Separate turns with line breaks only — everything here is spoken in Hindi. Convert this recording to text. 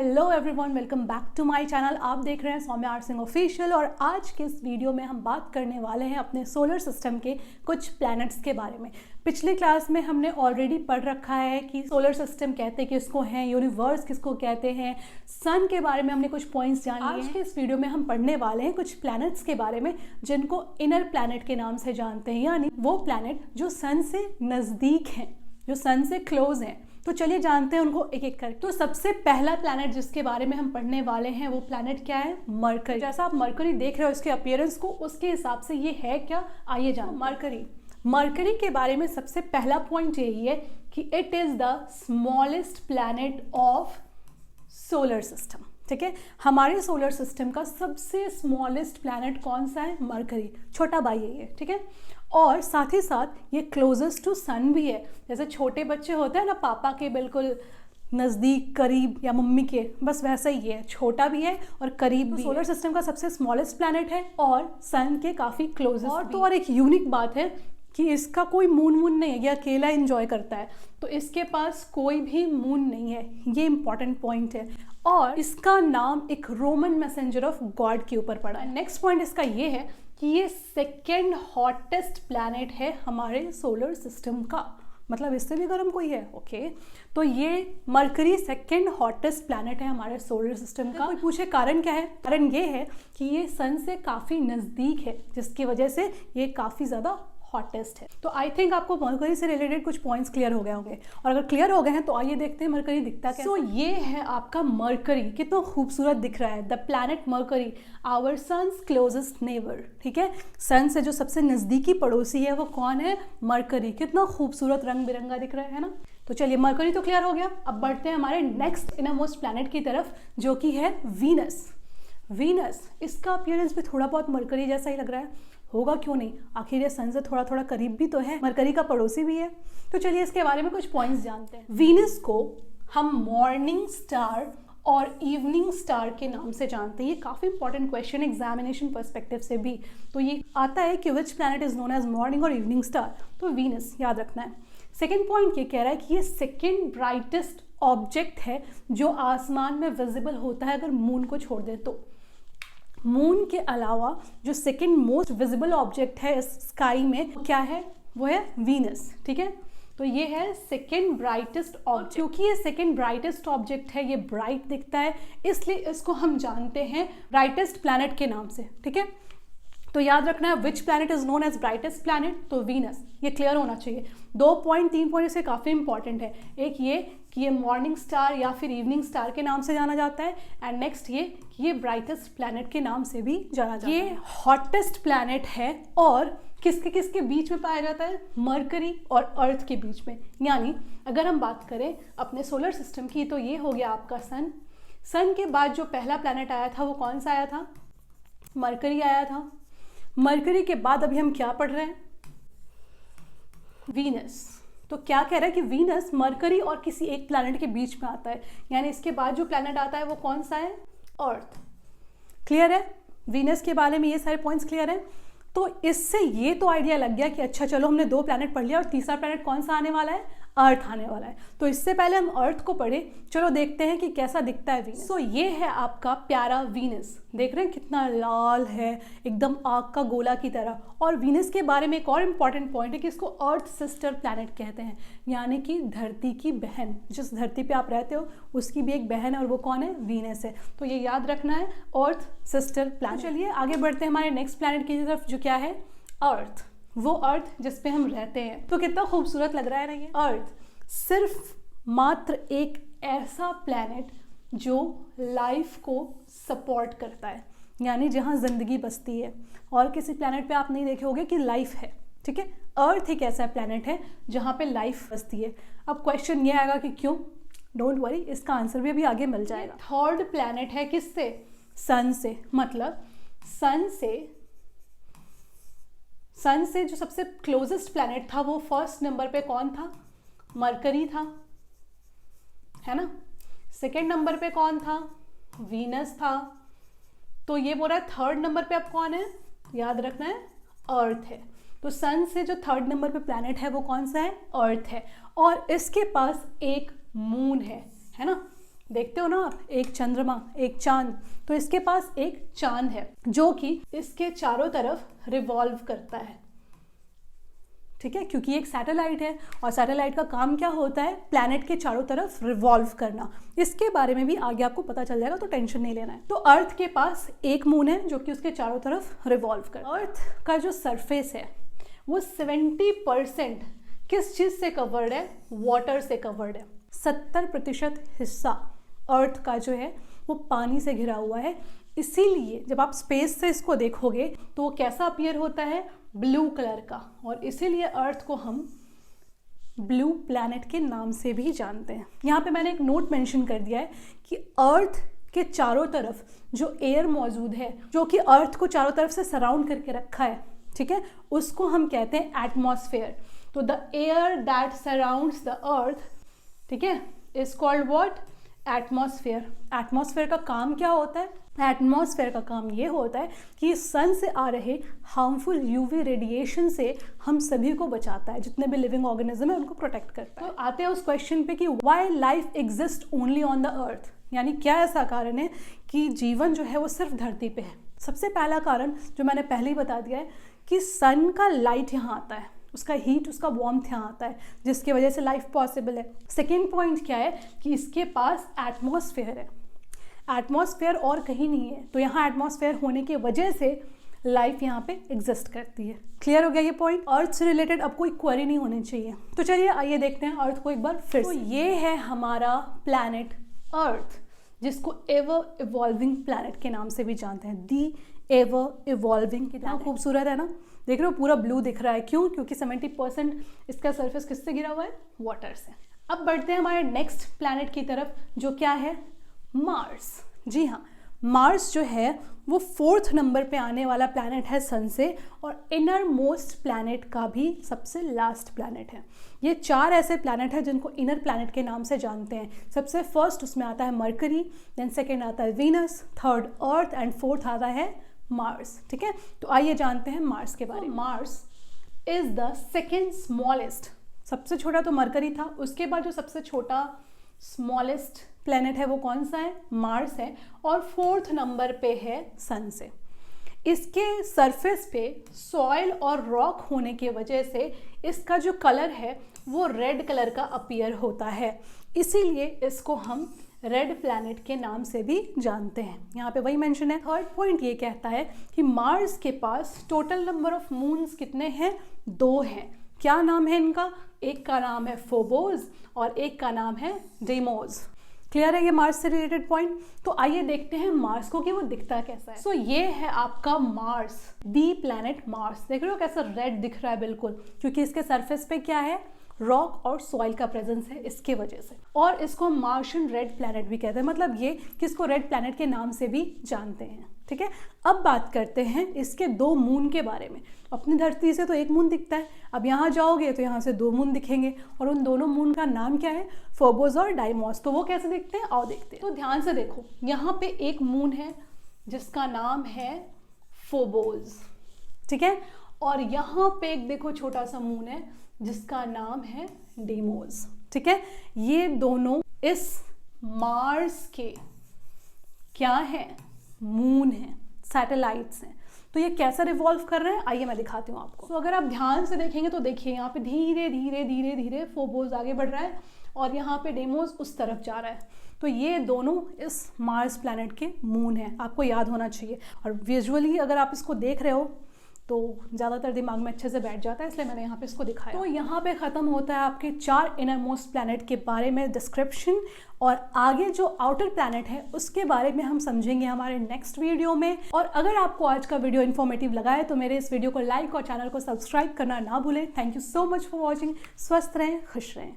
Hello everyone, welcome back to my channel. आप देख रहे हैं सौम्या आर सिंह ऑफिशियल और आज के इस वीडियो में हम बात करने वाले हैं अपने सोलर सिस्टम के कुछ प्लैनेट्स के बारे में। पिछले क्लास में हमने ऑलरेडी पढ़ रखा है कि सोलर सिस्टम कहते किसको हैं, यूनिवर्स किसको कहते हैं, सन के बारे में हमने कुछ पॉइंट्स जान लिए। आज के इस वीडियो में हम पढ़ने वाले हैं कुछ प्लैनेट्स के बारे में जिनको इनर प्लैनेट के नाम से जानते हैं, यानी वो प्लैनेट जो सन से नज़दीक हैं, जो सन से क्लोज हैं। तो चलिए जानते हैं उनको एक एक करके। तो सबसे पहला प्लैनेट जिसके बारे में हम पढ़ने वाले हैं वो प्लैनेट क्या है? मरकरी। जैसा आप मरकरी देख रहे हो इसके अपीयरेंस को, उसके हिसाब से ये है क्या, आइए जानते। मरकरी के बारे में सबसे पहला पॉइंट यही है कि it is the smallest planet of solar system. ठीक है, हमारे सोलर सिस्टम का सबसे स्मॉलेस्ट प्लैनेट कौन सा है? मरकरी, छोटा भाई है ये। ठीक है, और साथ ही साथ ये क्लोजेस्ट टू सन भी है। जैसे छोटे बच्चे होते हैं ना, पापा के बिल्कुल नज़दीक, करीब, या मम्मी के, बस वैसा ही है, छोटा भी है और करीब भी। सोलर सिस्टम का सबसे स्मॉलेस्ट प्लैनेट है और सन के काफ़ी क्लोजेस्ट। और एक यूनिक बात है कि इसका कोई मून नहीं है, ये अकेला एंजॉय करता है, तो इसके पास कोई भी मून नहीं है। ये इंपॉर्टेंट पॉइंट है और इसका नाम एक रोमन मैसेंजर ऑफ गॉड के ऊपर पड़ा है। नेक्स्ट पॉइंट इसका ये है कि ये सेकेंड हॉटेस्ट प्लैनेट है हमारे सोलर सिस्टम का, मतलब इससे भी गर्म कोई है। ओके, तो ये मरकरी सेकेंड हॉटेस्ट प्लैनेट है हमारे सोलर सिस्टम का। कोई पूछे कारण क्या है? कारण ये है कि ये सन से काफ़ी नज़दीक है, जिसकी वजह से ये काफ़ी ज़्यादा हॉटेस्ट है। तो आई थिंक आपको मरकरी से रिलेटेड कुछ पॉइंट्स क्लियर हो गए होंगे, और अगर क्लियर हो गए हैं तो आइए देखते हैं मरकरी दिखता कैसे। तो ये है आपका मरकरी, कितना खूबसूरत दिख रहा है। The planet Mercury, our sun's closest neighbour. ठीक है, सन से जो सबसे नज़दीकी पड़ोसी है वो कौन है? मरकरी। कितना खूबसूरत रंग बिरंगा दिख रहा है ना। तो चलिए, मरकरी तो क्लियर हो गया। अब बढ़ते हैं हमारे नेक्स्ट इनरमोस्ट प्लैनेट की तरफ, जो कि है वीनस। वीनस, इसका अपीयरेंस भी थोड़ा बहुत मरकरी जैसा ही लग रहा है, होगा क्यों नहीं, आखिर ये सन से थोड़ा थोड़ा करीब भी तो है, मरकरी का पड़ोसी भी है। तो चलिए इसके बारे में कुछ पॉइंट्स जानते हैं। वीनस को हम मॉर्निंग स्टार और इवनिंग स्टार के नाम से जानते हैं। ये काफ़ी इंपॉर्टेंट क्वेश्चन एग्जामिनेशन पर्सपेक्टिव से भी। तो ये आता है कि which planet is known as morning और इवनिंग स्टार, तो वीनस याद रखना है। सेकेंड पॉइंट ये कह रहा है कि ये सेकेंड ब्राइटेस्ट ऑब्जेक्ट है जो आसमान में विजिबल होता है अगर मून को छोड़ दे तो। मून के अलावा जो सेकेंड मोस्ट विजिबल ऑब्जेक्ट है इस स्काई में क्या है? वो है वीनस। ठीक है, तो ये है सेकेंड ब्राइटेस्ट ऑब्जेक्ट। क्योंकि ये सेकेंड ब्राइटेस्ट ऑब्जेक्ट है, ये ब्राइट दिखता है, इसलिए इसको हम जानते हैं ब्राइटेस्ट प्लैनेट के नाम से। ठीक है, तो याद रखना है which planet is known as brightest planet, तो वीनस। ये क्लियर होना चाहिए। 3 पॉइंट इससे काफ़ी इंपॉर्टेंट है। एक ये कि ये मॉर्निंग स्टार या फिर इवनिंग स्टार के नाम से जाना जाता है, एंड नेक्स्ट ये कि ये ब्राइटेस्ट प्लैनेट के नाम से भी जाना जाता है। ये हॉटेस्ट प्लैनेट है और किसके किसके बीच में पाया जाता है? मरकरी और अर्थ के बीच में। यानी अगर हम बात करें अपने सोलर सिस्टम की, तो ये हो गया आपका सन। सन के बाद जो पहला प्लैनेट आया था वो कौन सा आया था? मरकरी आया था। मरकरी के बाद अभी हम क्या पढ़ रहे हैं? वीनस। तो क्या कह रहा है कि वीनस मरकरी और किसी एक प्लैनेट के बीच में आता है, यानी इसके बाद जो प्लैनेट आता है वो कौन सा है? अर्थ। क्लियर है? वीनस के बारे में ये सारे पॉइंट्स क्लियर है। तो इससे ये तो आइडिया लग गया कि अच्छा चलो, हमने 2 प्लैनेट पढ़ लिया और तीसरा प्लैनेट कौन सा आने वाला है? अर्थ आने वाला है। तो इससे पहले हम अर्थ को पढ़े, चलो देखते हैं कि कैसा दिखता है वीनस। तो ये है आपका प्यारा वीनस। देख रहे हैं कितना लाल है, एकदम आग का गोला की तरह। और वीनस के बारे में एक और इम्पॉर्टेंट पॉइंट है कि इसको अर्थ सिस्टर प्लैनेट कहते हैं, यानी कि धरती की बहन। जिस धरती पे आप रहते हो उसकी भी एक बहन है और वो कौन है? वीनस है। तो ये याद रखना है, अर्थ सिस्टर प्लैनेट। चलिए आगे बढ़ते हैं हमारे नेक्स्ट प्लैनेट की तरफ, जो क्या है? अर्थ। वो अर्थ जिस पे हम रहते हैं। तो कितना खूबसूरत लग रहा है ना ये अर्थ। सिर्फ मात्र एक ऐसा प्लैनेट जो लाइफ को सपोर्ट करता है, यानी जहाँ जिंदगी बसती है। और किसी प्लैनेट पे आप नहीं देखे होंगे कि लाइफ है। ठीक है, अर्थ एक ऐसा प्लैनेट है जहाँ पे लाइफ बसती है। अब क्वेश्चन ये आएगा कि क्यों? डोंट वरी, इसका आंसर भी अभी आगे मिल जाएगा। थर्ड प्लैनेट है किससे? सन से। मतलब सन से जो सबसे क्लोजेस्ट प्लैनेट था वो फर्स्ट नंबर पे कौन था? मरकरी था, है ना। सेकेंड नंबर पे कौन था? वीनस था। तो ये बोल रहा है थर्ड नंबर पे अब कौन है? याद रखना है, अर्थ है। तो सन से जो थर्ड नंबर पे प्लैनेट है वो कौन सा है? अर्थ है। और इसके पास एक मून है ना। देखते हो ना आप, एक चंद्रमा, एक चांद, तो इसके पास एक चांद है जो कि इसके चारों तरफ रिवॉल्व करता है, ठीक है, क्योंकि एक सैटेलाइट है और सैटेलाइट का काम क्या होता है, प्लैनेट के चारों तरफ रिवॉल्व करना। इसके बारे में भी आगे आपको पता चल जाएगा, तो टेंशन नहीं लेना है। तो अर्थ के पास एक मून है जो कि उसके चारों तरफ रिवॉल्व करता है। अर्थ का जो सरफेस है वो 70% किस चीज़ से कवर्ड है, वाटर से कवर्ड है। 70% हिस्सा अर्थ का जो है वो पानी से घिरा हुआ है। इसीलिए जब आप स्पेस से इसको देखोगे तो वो कैसा अपीयर होता है, ब्लू कलर का, और इसीलिए अर्थ को हम ब्लू प्लैनेट के नाम से भी जानते हैं। यहाँ पे मैंने एक नोट मेंशन कर दिया है कि अर्थ के चारों तरफ जो एयर मौजूद है, जो कि अर्थ को चारों तरफ से सराउंड करके रखा है, ठीक है, उसको हम कहते हैं एटमॉस्फेयर। तो the air that surrounds the earth, ठीक है, is called what, atmosphere. Atmosphere का काम क्या होता है, एटमॉस्फेयर का काम ये होता है कि सन से आ रहे हार्मफुल यूवी रेडिएशन से हम सभी को बचाता है, जितने भी लिविंग ऑर्गेनिज्म है उनको प्रोटेक्ट करता है। तो आते हैं उस क्वेश्चन पे कि why life exist only on the earth, यानी क्या ऐसा कारण है कि जीवन जो है वो सिर्फ धरती पे है। सबसे पहला कारण जो मैंने पहले ही बता दिया है कि सन का लाइट यहाँ आता है, उसका हीट, उसका वार्मथ यहाँ आता है, जिसकी वजह से लाइफ पॉसिबल है। सेकेंड पॉइंट क्या है कि इसके पास एटमॉस्फेयर है। एटमॉस्फेयर और कहीं नहीं है, तो यहाँ एटमॉस्फेयर होने की वजह से लाइफ यहाँ पे एग्जिस्ट करती है। क्लियर हो गया ये पॉइंट। अर्थ से रिलेटेड अब कोई क्वेरी नहीं होनी चाहिए। तो चलिए आइए देखते हैं अर्थ को एक बार फिर। तो ये है हमारा प्लैनेट अर्थ, जिसको एवर इवॉल्विंग प्लैनेट के नाम से भी जानते हैं। दी एवर इवॉल्विंग, कितना खूबसूरत है ना, देख रहे हो पूरा ब्लू दिख रहा है। क्यों? क्योंकि 70% इसका सरफेस किससे घिरा हुआ है, वाटर से। अब बढ़ते हैं हमारे नेक्स्ट प्लैनेट की तरफ, जो क्या है, मार्स। जी हाँ, मार्स जो है वो 4th नंबर पे आने वाला प्लैनेट है सन से, और इनर मोस्ट प्लैनेट का भी सबसे लास्ट प्लैनेट है। ये 4 ऐसे प्लैनेट हैं जिनको इनर प्लैनेट के नाम से जानते हैं। सबसे फर्स्ट उसमें आता है मरकरी, देन सेकेंड आता है Venus, third earth and fourth आता है मार्स। ठीक है, तो आइए जानते हैं मार्स के बारे में। Mars is the second smallest, सबसे छोटा तो मरकरी था, उसके बाद जो सबसे छोटा स्मॉलेस्ट प्लैनेट है वो कौन सा है, मार्स है, और 4th नंबर पे है सन से। इसके सरफेस पे सॉइल और रॉक होने की वजह से इसका जो कलर है वो रेड कलर का अपीयर होता है, इसीलिए इसको हम रेड प्लैनेट के नाम से भी जानते हैं। यहाँ पे वही मेंशन है। थर्ड पॉइंट ये कहता है कि मार्स के पास टोटल नंबर ऑफ मून्स कितने हैं, 2 हैं। क्या नाम है इनका, एक का नाम है फोबोस और एक का नाम है डेमोस। क्लियर है ये मार्स से रिलेटेड पॉइंट। तो आइए देखते हैं मार्स को कि वो दिखता कैसा है। सो ये है आपका मार्स, दी प्लैनेट मार्स। देख रहे हो कैसा रेड दिख रहा है, बिल्कुल, क्योंकि इसके सरफेस पे क्या है, रॉक और सॉइल का प्रेजेंस है, इसके वजह से। और इसको मार्शियन रेड प्लैनेट भी कहते हैं, मतलब ये किसको रेड प्लैनेट के नाम से भी जानते हैं। ठीक है, अब बात करते हैं इसके 2 मून के बारे में। अपनी धरती से तो एक मून दिखता है, अब यहाँ जाओगे तो यहाँ से 2 मून दिखेंगे, और उन दोनों मून का नाम क्या है, फोबोस और डाइमोस। तो वो कैसे दिखते हैं, आओ देखते हैं। तो ध्यान से देखो, यहाँ पे एक मून है जिसका नाम है फोबोस, ठीक है, और यहाँ पे एक देखो छोटा सा मून है जिसका नाम है डेमोस। ठीक है, ये दोनों इस मार्स के क्या है, मून है, सैटेलाइट्स हैं। तो ये कैसे रिवॉल्व कर रहे हैं, आइए मैं दिखाती हूँ आपको। तो अगर आप ध्यान से देखेंगे तो देखिए यहाँ पे धीरे धीरे धीरे धीरे फोबोस आगे बढ़ रहा है और यहाँ पे डेमोस उस तरफ जा रहा है। तो ये दोनों इस मार्स प्लैनेट के मून हैं, आपको याद होना चाहिए। और विजुअली अगर आप इसको देख रहे हो तो ज़्यादातर दिमाग में अच्छे से बैठ जाता है, इसलिए मैंने यहाँ पे इसको दिखाया। तो यहाँ पे ख़त्म होता है आपके 4 इनर मोस्ट प्लैनेट के बारे में डिस्क्रिप्शन, और आगे जो आउटर प्लैनेट है उसके बारे में हम समझेंगे हमारे नेक्स्ट वीडियो में। और अगर आपको आज का वीडियो इन्फॉर्मेटिव लगा है तो मेरे इस वीडियो को लाइक और चैनल को सब्सक्राइब करना ना भूलें। Thank you so much for watching. स्वस्थ रहें, खुश रहें।